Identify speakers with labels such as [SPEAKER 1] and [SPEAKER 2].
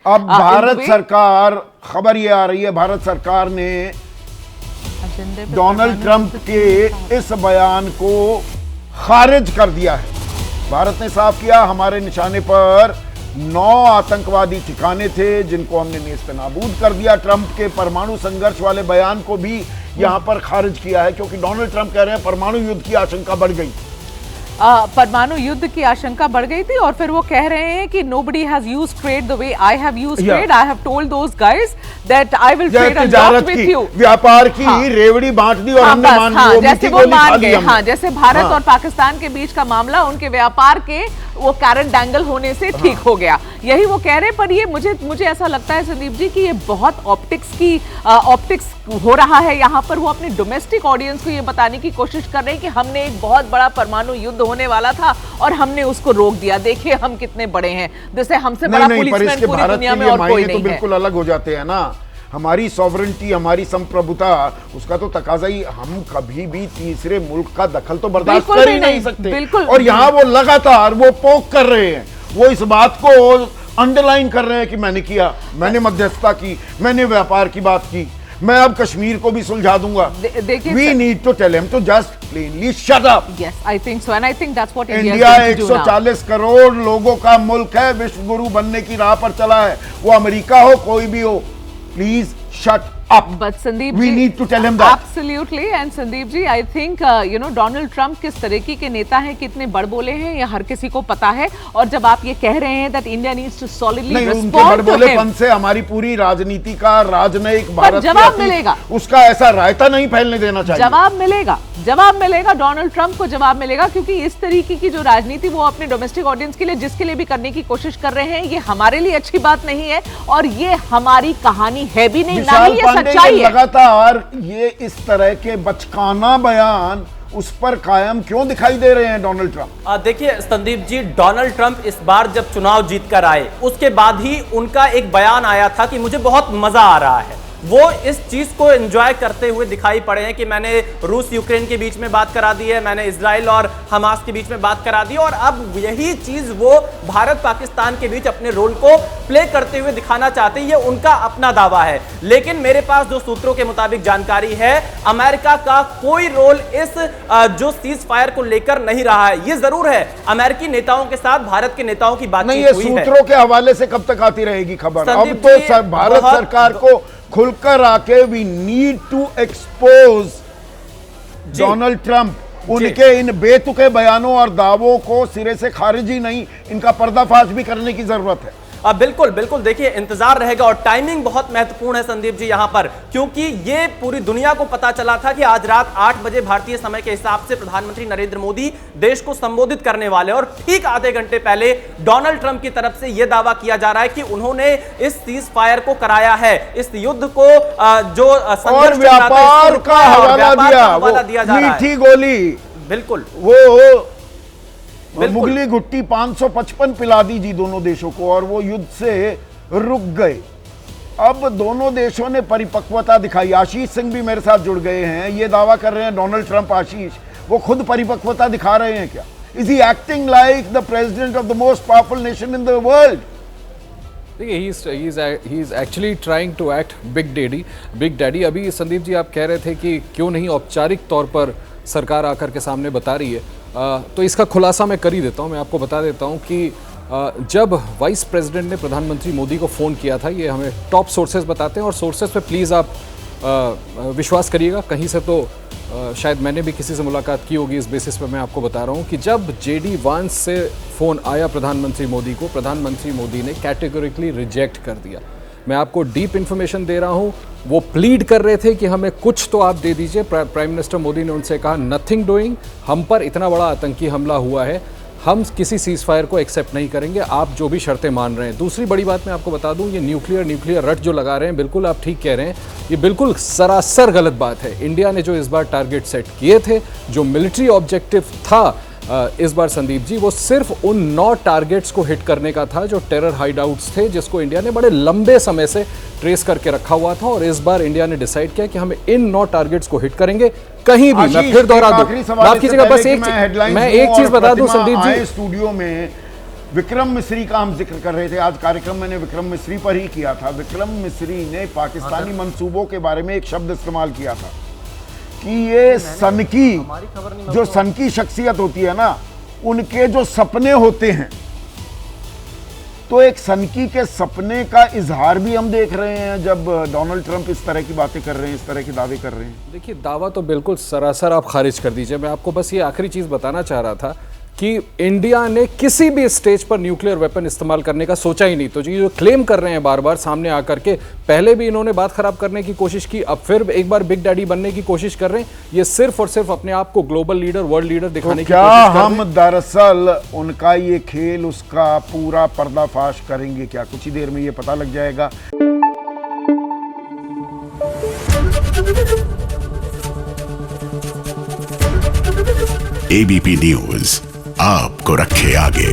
[SPEAKER 1] अब भारत सरकार, खबर ये आ रही है, भारत सरकार ने डोनाल्ड ट्रंप के इस बयान को खारिज कर दिया है। भारत ने साफ किया, हमारे निशाने पर 9 आतंकवादी ठिकाने थे जिनको हमने नेस्तनाबूद कर दिया। ट्रंप के परमाणु संघर्ष वाले बयान को भी यहां पर खारिज किया है, क्योंकि डोनाल्ड ट्रंप कह रहे हैं परमाणु युद्ध की आशंका बढ़ गई।
[SPEAKER 2] परमाणु युद्ध की आशंका बढ़ गई थी और फिर वो कह रहे हैं कि nobody has used trade the way I have used trade. I have told those guys that I will trade a lot with you.
[SPEAKER 1] व्यापार की रेवड़ी बांट दी और हमने मान ली,
[SPEAKER 2] जैसे वो मान गए। हाँ, जैसे भारत और पाकिस्तान के बीच का मामला उनके व्यापार के वो कैरेट डैंगल होने से ठीक हो गया, यही वो कह रहे हैं। पर ये मुझे ऐसा लगता है संदीप जी कि ये बहुत ऑप्टिक्स हो रहा है यहाँ पर। वो अपनी डोमेस्टिक ऑडियंस को ये बताने की कोशिश कर रहे हैं कि हमने एक बहुत बड़ा परमाणु युद्ध होने वाला था और हमने उसको रोक दिया, देखिए हम कितने बड़े हैं, जैसे हमसे बड़ा पुलिसमैन पूरी दुनिया में और कोई नहीं है।
[SPEAKER 1] बिल्कुल अलग हो जाते हैं ना, हमारी सॉवरेंटी, हमारी संप्रभुता, उसका तो तकाजा ही, हम कभी भी तीसरे मुल्क का दखल तो बर्दाश्त कर ही नहीं सकते। और यहाँ वो लगातार वो पोक कर रहे हैं, वो इस बात को अंडरलाइन कर रहे हैं कि मैंने किया, मैंने मध्यस्थता की, मैंने व्यापार की बात की, मैं अब कश्मीर को भी सुलझा दूंगा। We need to tell him to just plainly shut up.
[SPEAKER 2] Yes, I think so, and I think that's what
[SPEAKER 1] India 140 crore लोगों का मुल्क है, विश्व गुरु बनने की राह पर चला है, वो अमेरिका हो कोई भी हो, please shut up.
[SPEAKER 2] But Sandeep
[SPEAKER 1] we
[SPEAKER 2] ji,
[SPEAKER 1] need to tell him that.
[SPEAKER 2] Absolutely. And Sandeep ji, I think Donald Trump किस तरीके के नेता हैं, कितने बड़ बोले हैं, ये हर किसी को पता है। और जब आप ये कह रहे हैं that India needs to solidly respond to him,
[SPEAKER 1] बड़बोलेपन से हमारी पूरी राजनीति का, राजनयिक भारत
[SPEAKER 2] जवाब मिलेगा,
[SPEAKER 1] उसका ऐसा रायता नहीं फैलने देना चाहिए।
[SPEAKER 2] जवाब मिलेगा डोनाल्ड ट्रंप को जवाब मिलेगा, क्योंकि इस तरीके की जो राजनीति वो अपने डोमेस्टिक ऑडियंस के लिए, जिसके लिए भी करने की कोशिश कर रहे हैं, ये हमारे लिए अच्छी बात नहीं है और ये हमारी कहानी है भी नहीं, ना ही ये सच्चाई है।
[SPEAKER 1] लगातार ये इस तरह के बचकाना बयान उस पर कायम क्यों दिखाई दे रहे हैं डोनाल्ड ट्रंप?
[SPEAKER 3] देखिए संदीप जी, डोनाल्ड ट्रंप इस बार जब चुनाव जीतकर आए उसके बाद ही उनका एक बयान आया था कि मुझे बहुत मजा आ रहा है। वो इस चीज को एंजॉय करते हुए दिखाई पड़े हैं कि मैंने रूस यूक्रेन के बीच में बात करा दी है, मैंने इजराइल और हमास के बीच में बात करा दी, और अब यही चीज वो भारत पाकिस्तान के बीच अपने रोल को प्ले करते हुए दिखाना चाहते हैं। ये उनका अपना दावा है, लेकिन मेरे पास जो सूत्रों के मुताबिक जानकारी है, अमेरिका का कोई रोल इस जो सीज फायर को लेकर नहीं रहा है। ये जरूर है, अमेरिकी नेताओं के साथ भारत के नेताओं की बातचीत हुई है।
[SPEAKER 1] सूत्रों के हवाले से कब तक आती रहेगी खबर? अब तो भारत सरकार को खुलकर आके we need to expose Donald Trump. उनके इन बेतुके बयानों और दावों को सिरे से खारिज ही नहीं, इनका पर्दाफाश भी करने की जरूरत है।
[SPEAKER 3] बिल्कुल बिल्कुल, देखिए इंतजार रहेगा और टाइमिंग बहुत महत्वपूर्ण है संदीप जी यहां पर, क्योंकि ये पूरी दुनिया को पता चला था कि आज रात 8 बजे भारतीय समय के हिसाब से प्रधानमंत्री नरेंद्र मोदी देश को संबोधित करने वाले, और ठीक आधे घंटे पहले डोनाल्ड ट्रंप की तरफ से यह दावा किया जा रहा है कि उन्होंने इस सीज फायर को कराया है, इस युद्ध को जो
[SPEAKER 1] और व्यापार का हवाला दिया जा रहा है, मीठी गोली,
[SPEAKER 3] बिल्कुल
[SPEAKER 1] वो मुगली गुट्टी 555 पिला दी जी दोनों देशों को, और वो युद्ध से रुक गए। अब दोनों देशों ने परिपक्वता दिखाई। आशीष सिंह भी मेरे साथ जुड़ गए हैं, ये दावा कर रहे हैं डोनाल्ड ट्रंप, आशीष, वो खुद परिपक्वता दिखा रहे हैं क्या? Is he acting like the president of the most powerful nation in the world?
[SPEAKER 4] देखिए, he is actually trying to act big daddy। अभी संदीप जी आप कह रहे थे कि क्यों नहीं औपचारिक तौर पर सरकार आकर के सामने बता रही है, तो इसका खुलासा मैं कर ही देता हूँ। मैं आपको बता देता हूँ कि जब वाइस प्रेसिडेंट ने प्रधानमंत्री मोदी को फ़ोन किया था, ये हमें टॉप सोर्सेज बताते हैं, और सोर्सेज पे प्लीज़ आप विश्वास करिएगा, कहीं से तो शायद मैंने भी किसी से मुलाकात की होगी, इस बेसिस पे मैं आपको बता रहा हूँ कि जब JD वांस से फ़ोन आया प्रधानमंत्री मोदी को, प्रधानमंत्री मोदी ने कैटेगोरिकली रिजेक्ट कर दिया। मैं आपको डीप इन्फॉर्मेशन दे रहा हूँ, वो प्लीड कर रहे थे कि हमें कुछ तो आप दे दीजिए। प्राइम मिनिस्टर मोदी ने उनसे कहा नथिंग डूइंग, हम पर इतना बड़ा आतंकी हमला हुआ है, हम किसी सीज फायर को एक्सेप्ट नहीं करेंगे, आप जो भी शर्तें मान रहे हैं। दूसरी बड़ी बात मैं आपको बता दूं, ये न्यूक्लियर रट जो लगा रहे हैं, बिल्कुल आप ठीक कह रहे हैं, ये बिल्कुल सरासर गलत बात है। इंडिया ने जो इस बार टारगेट सेट किए थे, जो मिलिट्री ऑब्जेक्टिव था इस बार संदीप जी, वो सिर्फ उन 9 टारगेट्स को हिट करने का था जो टेरर हाइडआउट्स थे, जिसको इंडिया ने बड़े लंबे समय से ट्रेस करके रखा हुआ था। और इस बार इंडिया ने डिसाइड किया कि हम इन 9 टारगेट्स को हिट करेंगे कहीं भी। मैं फिर दोहरा दूं, माफ कीजिएगा, बस मैं एक चीज बता दूं संदीप जी,
[SPEAKER 1] स्टूडियो में विक्रम मिस्री का हम जिक्र कर रहे थे, आज कार्यक्रम मैंने विक्रम मिस्री पर ही किया था। विक्रम मिस्री ने पाकिस्तानी मंसूबों के बारे में एक शब्द इस्तेमाल किया था कि ये सनकी, जो सनकी शख्सियत होती है ना, उनके जो सपने होते हैं, तो एक सनकी के सपने का इजहार भी हम देख रहे हैं जब डोनाल्ड ट्रंप इस तरह की बातें कर रहे हैं, इस तरह के दावे कर रहे हैं।
[SPEAKER 4] देखिए, दावा तो बिल्कुल सरासर आप खारिज कर दीजिए। मैं आपको बस ये आखिरी चीज़ बताना चाह रहा था कि इंडिया ने किसी भी स्टेज पर न्यूक्लियर वेपन इस्तेमाल करने का सोचा ही नहीं। तो ये जो क्लेम कर रहे हैं बार बार सामने आकर के, पहले भी इन्होंने बात खराब करने की कोशिश की, अब फिर एक बार बिग डैडी बनने की कोशिश कर रहे हैं। ये सिर्फ और सिर्फ अपने आप को ग्लोबल लीडर, वर्ल्ड लीडर दिखाने की कोशिश कर रहे हैं।
[SPEAKER 1] हम दरअसल उनका ये खेल, उसका पूरा पर्दाफाश करेंगे क्या? कुछ ही देर में ये पता लग जाएगा।
[SPEAKER 5] एबीपी न्यूज आपको रखे आगे।